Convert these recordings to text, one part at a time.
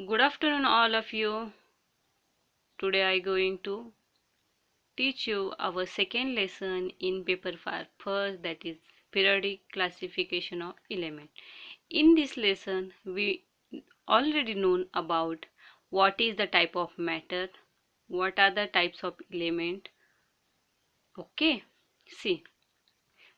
Good afternoon, all of you. Today I going to teach you our second lesson in paper first, that is periodic classification of element. In this lesson, we already known about what is the type of matter, what are the types of element. Okay, see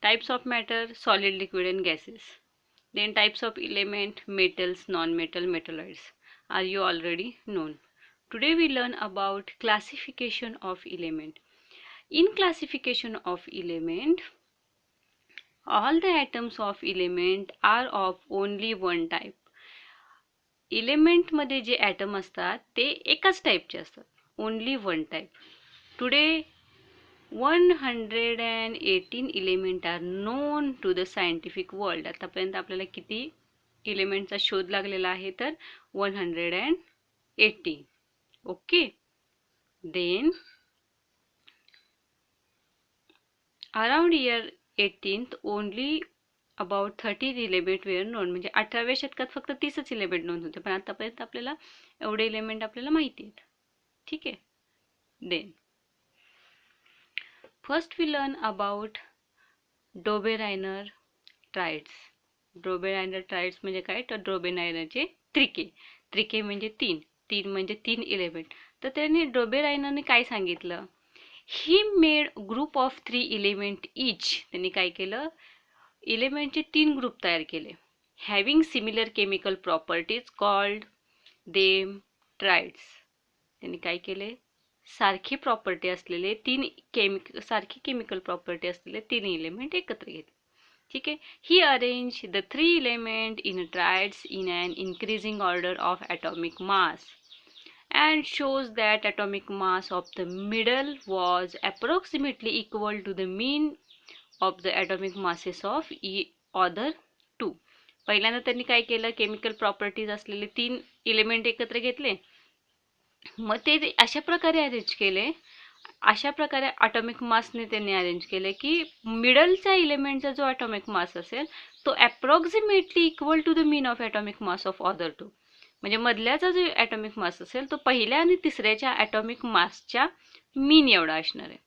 types of matter: solid, liquid, and gases. Then types of element: metals, non-metal, metalloids. Are you already known? Today we learn about classification of element. In classification of element, all the atoms of element are of only one type. Element मध्ये जे atom असतात ते एकाच टाईपचे असतात, only one type. Today 118 element are known to the scientific world. आतापर्यंत आपल्याला किती एलिमेंटचा शोध लागलेला आहे तर 180. Okay. Then around year 18th only about 30 element were known. म्हणजे 18व्या शतकात फक्त 30च एलिमेंट नोंद होते, पण आतापर्यंत आपल्याला एवढे एलिमेंट आपल्याला माहिती आहेत. ठीक आहे. Then first we learn about Dobereiner triads. Dobereiner triads म्हणजे काय तर डोबेरायनरचे त्रिके. त्रिके म्हणजे तीन, तीन म्हणजे तीन एलिमेंट. तर त्यांनी डोबेरायनरने काय सांगितलं, he made group of 3 element each. त्यांनी काय केलं, एलिमेंटचे 3 ग्रुप तयार केले. Having similar chemical properties called them triads. त्यांनी काय केले, सारखी प्रॉपर्टी असलेले सारखी केमिकल प्रॉपर्टी असलेले 3 एलिमेंट एकत्र घेतले. ठीक आहे. He arrange the 3 element in triads in an increasing order of atomic mass and shows that atomic mass of the middle was approximately equal to the mean of the atomic masses of other two. पहिल्यांदा त्यांनी काय केलं, chemical properties असलेले 3 element एकत्र घेतले. मग ते अशा प्रकारे अरेंज केले, अशा प्रकारे ॲटॉमिक मासने त्यांनी अरेंज केले की मिडलच्या एलिमेंटचा जो ॲटॉमिक मास असेल तो approximately equal to the mean of atomic mass of other two. म्हणजे मधल्याचा जो ॲटॉमिक मास असेल तो पहिल्या आणि तिसऱ्याच्या ॲटॉमिक मासच्या मीन एवढा असणार आहे.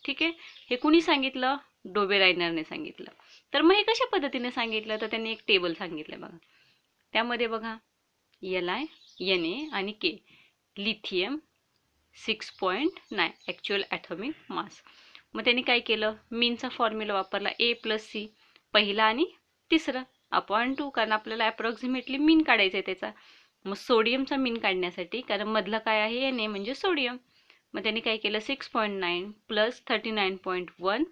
ठीक आहे. हे कुणी सांगितलं, डोबेरायनरने सांगितलं. तर मग हे कशा पद्धतीने सांगितलं, तर त्यांनी एक टेबल सांगितलं बघा. त्यामध्ये बघा Li, Na आणि K. Lithium 6.9 actual atomic mass. मग त्यांनी काय केलं, मीनचा फॉर्म्युला वापरला, A+C पहिला आणि तिसरा अपॉन 2, कारण आपल्याला ॲप्रॉक्सिमेटली मीन काढायचं आहे त्याचा. मग सोडियमचा मीन काढण्यासाठी, कारण मधलं काय आहे Na म्हणजे सोडियम, मग त्यांनी काय केलं 6.9 प्लस 39.1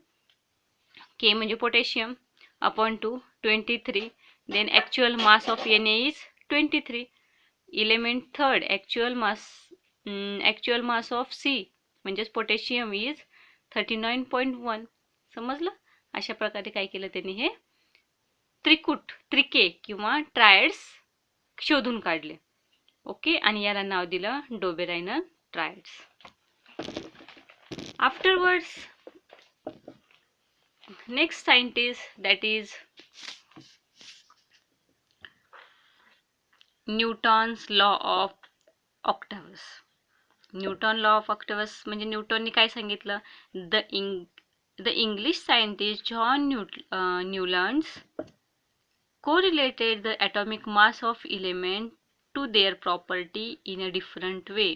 K म्हणजे potassium upon 2 23. Then actual mass of Na is 23. Element third actual mass of C म्हणजेच पोटॅशियम इज 39.1. समजलं. अशा प्रकारे काय केलं त्यांनी, हे त्रिके किंवा ट्रायड्स शोधून काढले. ओके. आणि याला नाव दिलं Dobereiner triads. Afterwards next scientist that is Newton's law of octaves. Newton law of octaves म्हणजे न्यूटनने काय सांगितलं, the English scientist John Newlands correlated the atomic mass of element to their property in a different way.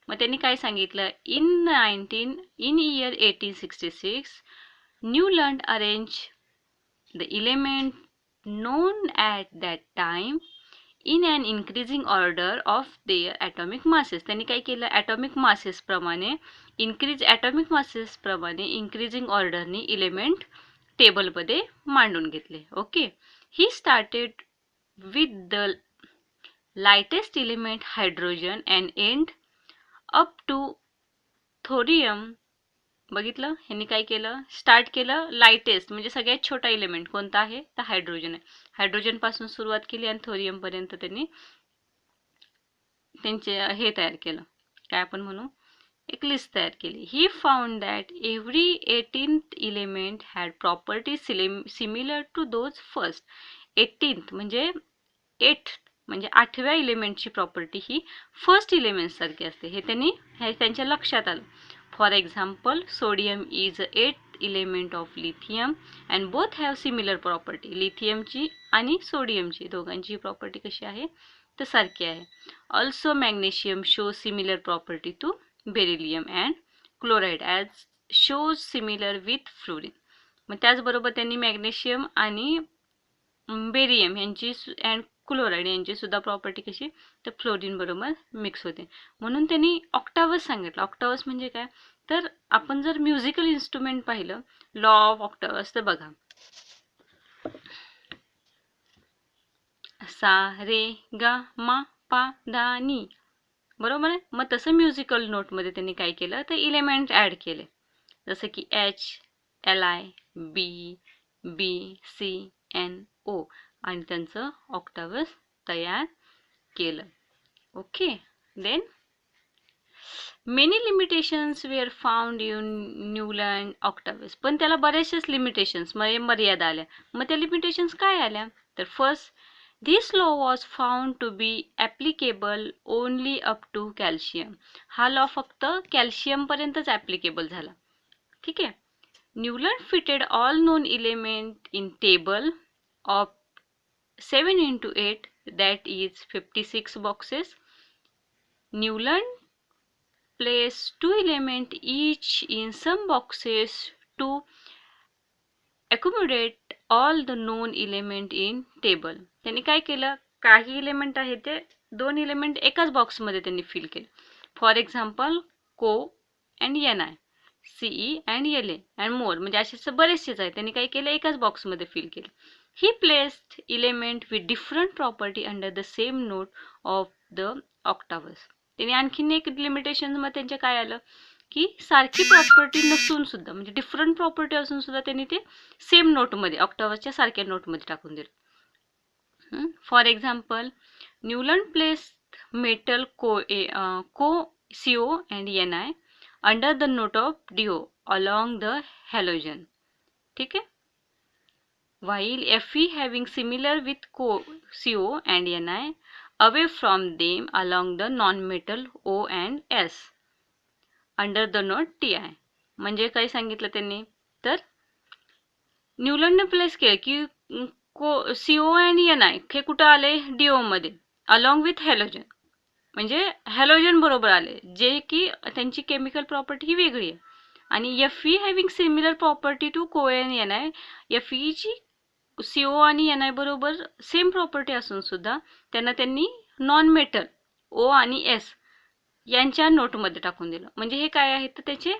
मग त्यांनी काय सांगितलं, in year 1866 Newland arranged the element known at that time in an increasing order of their atomic masses. त्यांनी काय केलं, atomic masses प्रमाणे increasing ऑर्डरने element टेबलमध्ये मांडून घेतले. Okay. He started with the lightest element hydrogen and end up to thorium. बघितलं, ह्यांनी काय केलं, स्टार्ट केलं लाइटेस्ट म्हणजे सगळ्यात छोटा एलिमेंट कोणता आहे तर हायड्रोजन आहे. हायड्रोजन पासून सुरुवात केली आणि थोरियम पर्यंत त्यांनी त्यांचे हे तयार केलं, काय आपण म्हणू, एक लिस्ट तयार केली. He found that every 18th element had property similar to those first. 18th म्हणजे 8th म्हणजे 8व्या इलेमेंटची प्रॉपर्टी ही फर्स्ट इलेमेंट सारखी असते, हे त्यांच्या लक्षात आलं. For example, sodium is 8th element of lithium and both have similar property. लिथियमची आणि सोडियमची दोघांची प्रॉपर्टी कशी आहे तर सारखी आहे. Also magnesium show similar property to beryllium and chloride as shows similar with fluorine. मग त्याचबरोबर त्यांनी मॅग्नेशियम आणि बेरियम यांची अँड क्लोराईड यांची सुद्धा प्रॉपर्टी कशी तर फ्लोरीन बरोबर मिक्स होते. म्हणून त्यांनी ऑक्टावस सांगितलं. ऑक्टावस म्हणजे काय तर आपण जर म्युझिकल इन्स्ट्रुमेंट पाहिलं लॉ ऑफ ऑक्टावस तर बघा सा रे गा मा पा दा नी, बरोबर आहे. मग तसं म्युझिकल नोटमध्ये त्यांनी काय केलं तर इलेमेंट ॲड केले, जसं की HLI BBCNO आणि त्यांचं ऑक्टावस तयार केलं. Okay. Then many limitations were found in Newland octaves. पण त्याला बरेचसेच लिमिटेशन्स म्हणजे मर्यादा आल्या. मग त्या लिमिटेशन्स काय आल्या तर first, this law was found to be applicable only up to calcium. हा लॉ फक्त कॅल्शियमपर्यंतच ॲप्लिकेबल झाला. ठीक आहे. Newland fitted all known element in table of 7x8 that is 56 boxes. Newland placed 2 elements each in some boxes to accommodate all the known element in table. त्यांनी काय केलं काही इलेमेंट आहे ते 2 इलेमेंट एकाच बॉक्समध्ये त्यांनी फिल केले. फॉर एक्झाम्पल को and NI, CE and LA and more, म्हणजे असे बरेचसेच आहेत. त्यांनी काय केलं एकाच बॉक्समध्ये फिल केलं. He placed element with different property under the same note of the octavus. त्यांनी आणखीन एक लिमिटेशन मग त्यांच्या काय आलं की सारखी प्रॉपर्टी नसून सुद्धा म्हणजे डिफरंट प्रॉपर्टी असून सुद्धा त्यांनी ते सेम नोटमध्ये ऑक्टावसच्या सारख्या नोटमध्ये टाकून दिलं. फॉर एक्झाम्पल, न्यूलँड प्लेस्ड मेटल को CO and NI under the note of DO along the halogen. ठीक आहे. While Fe having similar with CO and Ni away from them along the non-metal O and S under the note Ti. म्हणजे काय सांगितलं त्यांनी तर न्यूलँडने place केलं की CO आणि NI हे कुठं आले DO मध्ये अलॉंग विथ हॅलोजन, म्हणजे हॅलोजन बरोबर आले जे की त्यांची केमिकल प्रॉपर्टी ही वेगळी आहे. आणि Fe having similar property to Co आणि NI, Fe ची CO आणि NI बरोबर सेम प्रॉपर्टी असून सुद्धा त्यांनी नॉन मेटल O आणि S यांच्या नोटमध्ये टाकून दिलं. म्हणजे हे काय आहे तर त्याचे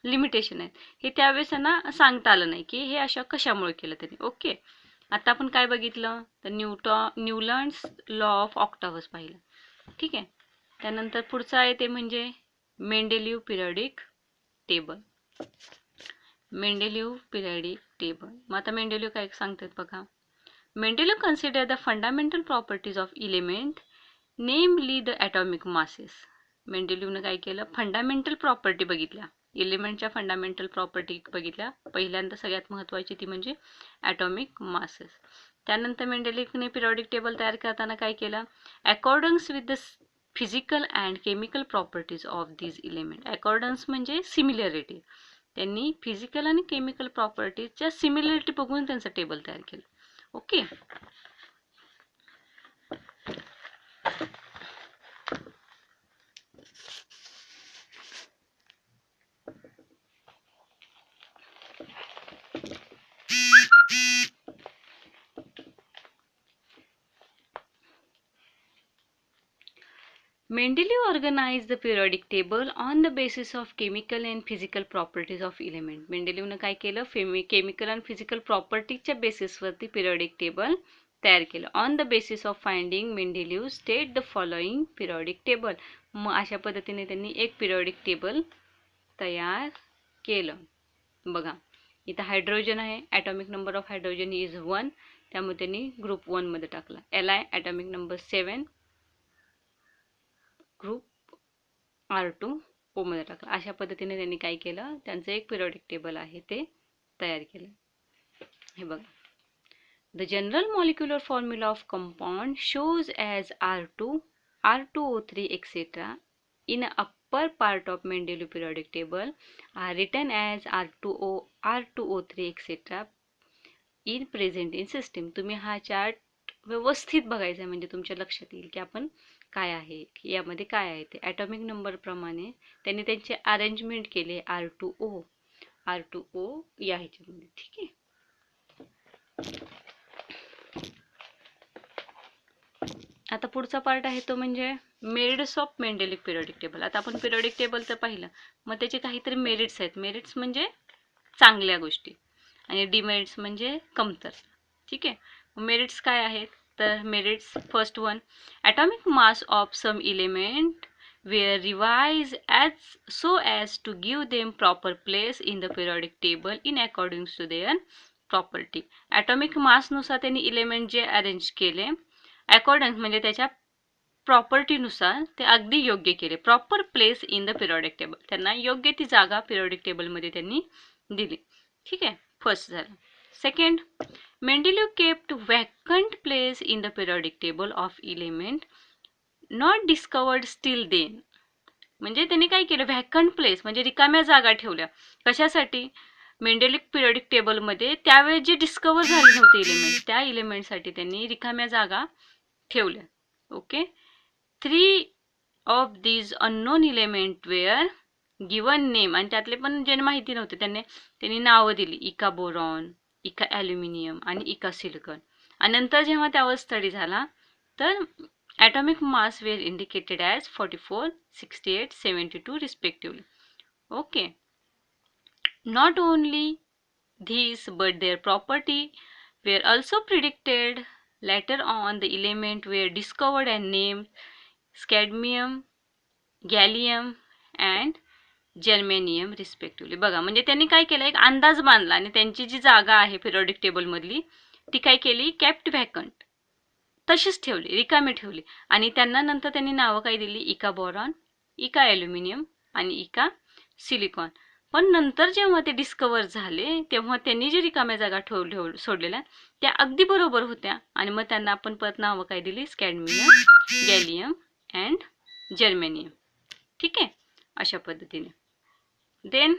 लिमिटेशन आहेत. हे त्यावेळेस त्यांना सांगता आलं नाही की हे अशा कशामुळे केलं त्यांनी. ओके. आता आपण काय बघितलं तर न्यूलँड्स लॉ ऑफ ऑक्टावस पाहिलं. ठीक आहे. त्यानंतर पुढचं आहे ते म्हणजे Mendeleev periodic table. Mendeleev periodic table. मग आता मेंडेलिव्ह काय सांगतात बघा. Mendeleev consider the fundamental properties of element namely the atomic masses. मेंडेलिव्हनं काय केलं फंडामेंटल प्रॉपर्टी बघितल्या, इलेमेंटच्या फंडामेंटल प्रॉपर्टी बघितल्या. पहिल्यांदा सगळ्यात महत्त्वाची ती म्हणजे ॲटॉमिक मासेस. त्यानंतर मेंडेलिव्हने पिरियडिक टेबल तयार करताना काय केलं accordance with the physical and chemical properties of these element. Accordance म्हणजे सिमिलॅरिटी. त्यांनी फिजिकल आणि केमिकल प्रॉपर्टीजच्या सिमिलरिटी बघून त्यांचं टेबल तयार केलं. Okay. Mendeleev organized the periodic table on the basis of chemical and physical properties of element. मेंडेलिव्हनं काय केलं chemical आणि फिजिकल प्रॉपर्टीच्या बेसिसवरती पिरियडिक टेबल तयार केलं. On the basis of finding Mendeleev state the following periodic table. मग अशा पद्धतीने त्यांनी एक पिरियडिक टेबल तयार केलं. बघा इथं हायड्रोजन आहे, atomic number of hydrogen is 1, त्यामुळे त्यांनी ग्रुप 1 मध्ये टाकला. Li atomic number 7 group R2 O मध्ये टाकला. अशा पद्धतीने त्यांनी काय केलं त्यांचं एक पिरियडिक टेबल आहे ते तयार केलं. हे बघा The general molecular formula of compound shows as R2, R2O3, etc. in the upper part of Mendeleev periodic table are written as R2O, R2O3, etc. in present in system. तुम्ही हा chart व्यवस्थित बघायचा आहे म्हणजे तुमच्या लक्षात येईल की आपण काय आहे, यामध्ये काय आहे ते. ॲटॉमिक नंबर प्रमाणे त्यांनी त्यांचे अरेंजमेंट केले R2O, R2O या ह्याच्यामध्ये. ठीक आहे. आता पुढचा पार्ट आहे तो म्हणजे मेरिट्स ऑफ मेंडेलिक पिरियडिक टेबल. आता आपण पिरियडिक टेबल तर पाहिलं, मग त्याचे काहीतरी मेरिट्स आहेत. मेरिट्स म्हणजे चांगल्या गोष्टी आणि डिमेरिट्स म्हणजे कमतर. ठीक आहे. मेरिट्स काय आहेत तर merits first one, atomic mass of some element were revised as so as to give them proper place in the periodic table in accordance to their property. Atomic मासनुसार त्यांनी इलेमेंट जे अरेंज केले accordance म्हणजे त्याच्या प्रॉपर्टीनुसार ते अगदी योग्य केले. Proper place in the periodic table, त्यांना योग्य ती जागा पिरियडिक टेबलमध्ये त्यांनी दिली. ठीक आहे, फर्स्ट झालं. Second, Mendeleev kept vacant place in the periodic table of element not discovered still then. म्हणजे त्यांनी काय केलं, व्हॅकंट प्लेस म्हणजे रिकाम्या जागा ठेवल्या. कशासाठी? मेंडेलिक पिरियडिक टेबलमध्ये त्यावेळेस जे डिस्कवर झाले नव्हते इलेमेंट, त्या इलेमेंटसाठी त्यांनी रिकाम्या जागा ठेवल्या. Okay. 3 of these unknown element were given name, आणि त्यातले पण जे माहिती नव्हते त्यांनी नावं दिली. इका बोरॉन, इका ॲल्युमिनियम आणि इका सिलिकॉन. आणि नंतर जेव्हा त्यावर स्टडी झाला तर atomic mass were indicated as 44, 68, 72 respectively. Okay. Not only these but their property were also predicted. Later on the element were discovered and named cadmium, gallium and germanium respectively. बघा म्हणजे त्यांनी काय केलं, एक अंदाज बांधला आणि त्यांची जी जागा आहे पिरियडिक टेबल मधली ती काय केली, केप्ट व्हॅकंट, तशीच ठेवली, रिकामी ठेवली. आणि त्यांना नंतर त्यांनी नावं काय दिली, इका बोरॉन, इका ॲल्युमिनियम आणि इका सिलिकॉन. पण नंतर जेव्हा ते डिस्कवर झाले तेव्हा त्यांनी जे रिकाम्या जागा सोडलेल्या त्या अगदी बरोबर होत्या आणि मग त्यांना आपण परत नावं काय दिली, कॅडमियम, गॅलियम अँड जर्मेनियम. ठीक आहे, अशा पद्धतीने. Then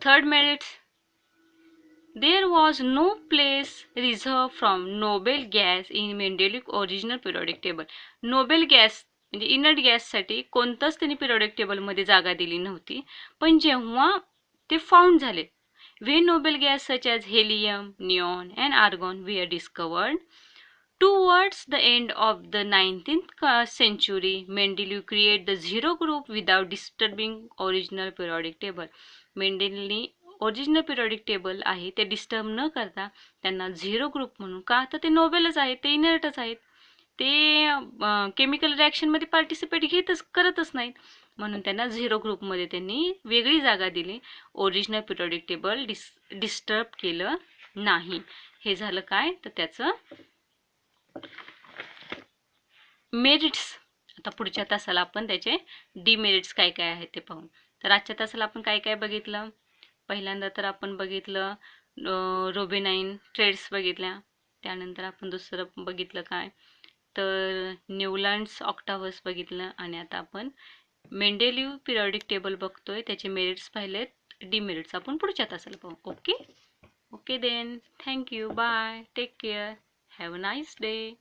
third merits, there was no place reserved from noble gas in Mendeleev original periodic table. Nobel gas म्हणजे इनर्ट गॅससाठी कोणतंच त्यांनी पिरियडिक टेबलमध्ये जागा दिली नव्हती. पण जेव्हा ते फाउंड झाले, when noble gas such as helium, neon and argon were discovered towards the end of the 19th century, Mendeleev created the zero group without disturbing original periodic table. मेंडेलनी ओरिजिनल पिरियडिक टेबल आहे ते disturb न करता त्यांना zero group म्हणून, का तर ते नोबेलच आहेत, ते इनर्टच आहेत, ते केमिकल रिॲक्शनमध्ये पार्टिसिपेट करतच नाहीत, म्हणून त्यांना झिरो ग्रुपमध्ये त्यांनी वेगळी जागा दिली. ओरिजिनल पिरियडिक टेबल डिस्टर्ब केलं नाही. हे झालं काय तर त्याचं मेरिट्स. आता पुढच्या तासाला आपण त्याचे डिमेरिट्स काय काय आहेत ते पाहू. तर आजच्या तासाला आपण काय काय बघितलं. पहिल्यांदा तर आपण बघितलं रोबेनाइन ट्रेड्स बघितल्या. त्यानंतर आपण दुसरं बघितलं काय तर न्यूलँड्स ऑक्टावस बघितलं. आणि आता आपण मेंडेलीव पिरियडिक टेबल बघतोय, त्याचे मेरिट्स पाहिलेत. डिमेरिट्स आपण पुढच्या तासाला पाहू. Okay okay then, thank you, bye, take care, have a nice day.